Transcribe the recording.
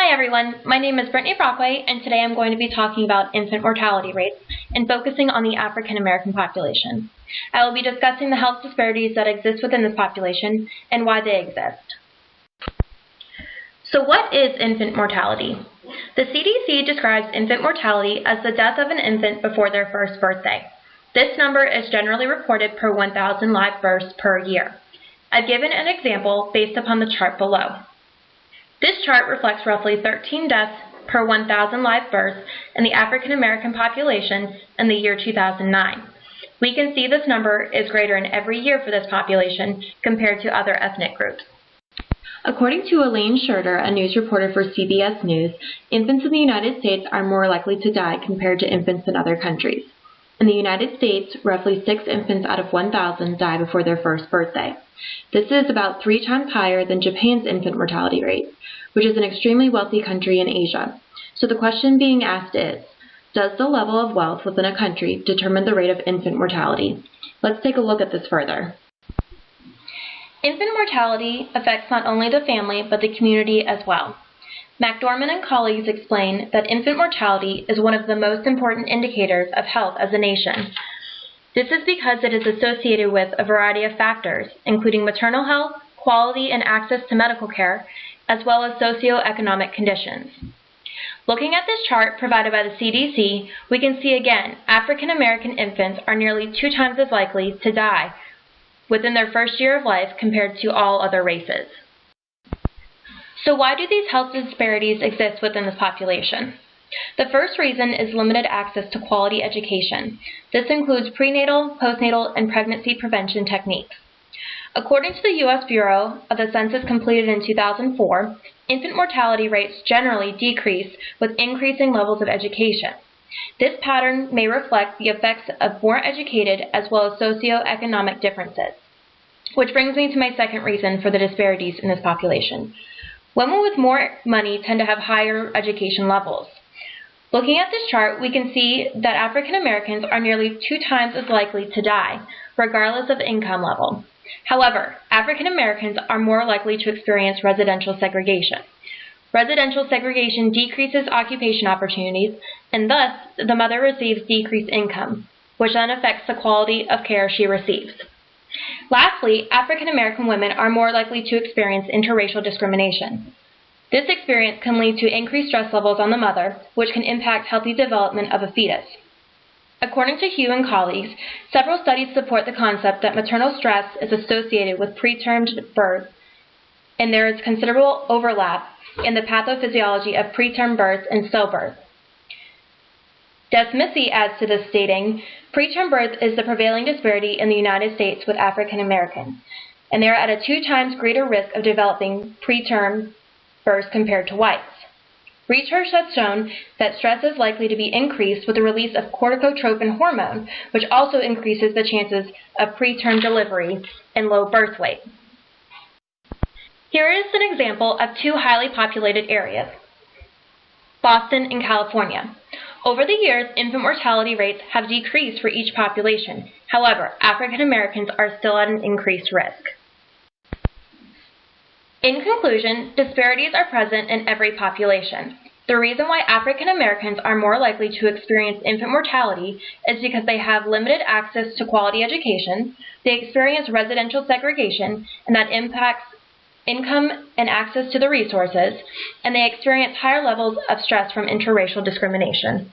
Hi everyone, my name is Brittany Brockway, and today I'm going to be talking about infant mortality rates and focusing on the African American population. I will be discussing the health disparities that exist within this population and why they exist. So what is infant mortality? The CDC describes infant mortality as the death of an infant before their first birthday. This number is generally reported per 1,000 live births per year. I've given an example based upon the chart below. This chart reflects roughly 13 deaths per 1,000 live births in the African American population in the year 2009. We can see this number is greater in every year for this population compared to other ethnic groups. According to Elaine Schroeder, a news reporter for CBS News, infants in the United States are more likely to die compared to infants in other countries. In the United States, roughly 6 infants out of 1,000 die before their first birthday. This is about 3 times higher than Japan's infant mortality rate, which is an extremely wealthy country in Asia. So the question being asked is, does the level of wealth within a country determine the rate of infant mortality? Let's take a look at this further. Infant mortality affects not only the family, but the community as well. McDormand and colleagues explain that infant mortality is one of the most important indicators of health as a nation. This is because it is associated with a variety of factors, including maternal health, quality and access to medical care, as well as socioeconomic conditions. Looking at this chart provided by the CDC, we can see again African American infants are nearly 2 times as likely to die within their first year of life compared to all other races. So why do these health disparities exist within this population? The first reason is limited access to quality education. This includes prenatal, postnatal, and pregnancy prevention techniques. According to the U.S. Bureau of the Census completed in 2004, infant mortality rates generally decrease with increasing levels of education. This pattern may reflect the effects of more educated as well as socioeconomic differences. Which brings me to my second reason for the disparities in this population. Women with more money tend to have higher education levels. Looking at this chart, we can see that African Americans are nearly 2 times as likely to die, regardless of income level. However, African Americans are more likely to experience residential segregation. Residential segregation decreases occupation opportunities, and thus the mother receives decreased income, which then affects the quality of care she receives. Lastly, African American women are more likely to experience interracial discrimination. This experience can lead to increased stress levels on the mother, which can impact healthy development of a fetus. According to HEA and colleagues, several studies support the concept that maternal stress is associated with preterm birth, and there is considerable overlap in the pathophysiology of preterm birth and stillbirth. Desmissy adds to this stating, preterm birth is the prevailing disparity in the United States with African Americans, and they are at a 2 times greater risk of developing preterm births compared to whites. Research has shown that stress is likely to be increased with the release of corticotropin hormone, which also increases the chances of preterm delivery and low birth weight. Here is an example of 2 highly populated areas, Boston and California. Over the years, infant mortality rates have decreased for each population. However, African Americans are still at an increased risk. In conclusion, disparities are present in every population. The reason why African Americans are more likely to experience infant mortality is because they have limited access to quality education, they experience residential segregation, and that impacts income and access to the resources, and they experience higher levels of stress from interracial discrimination.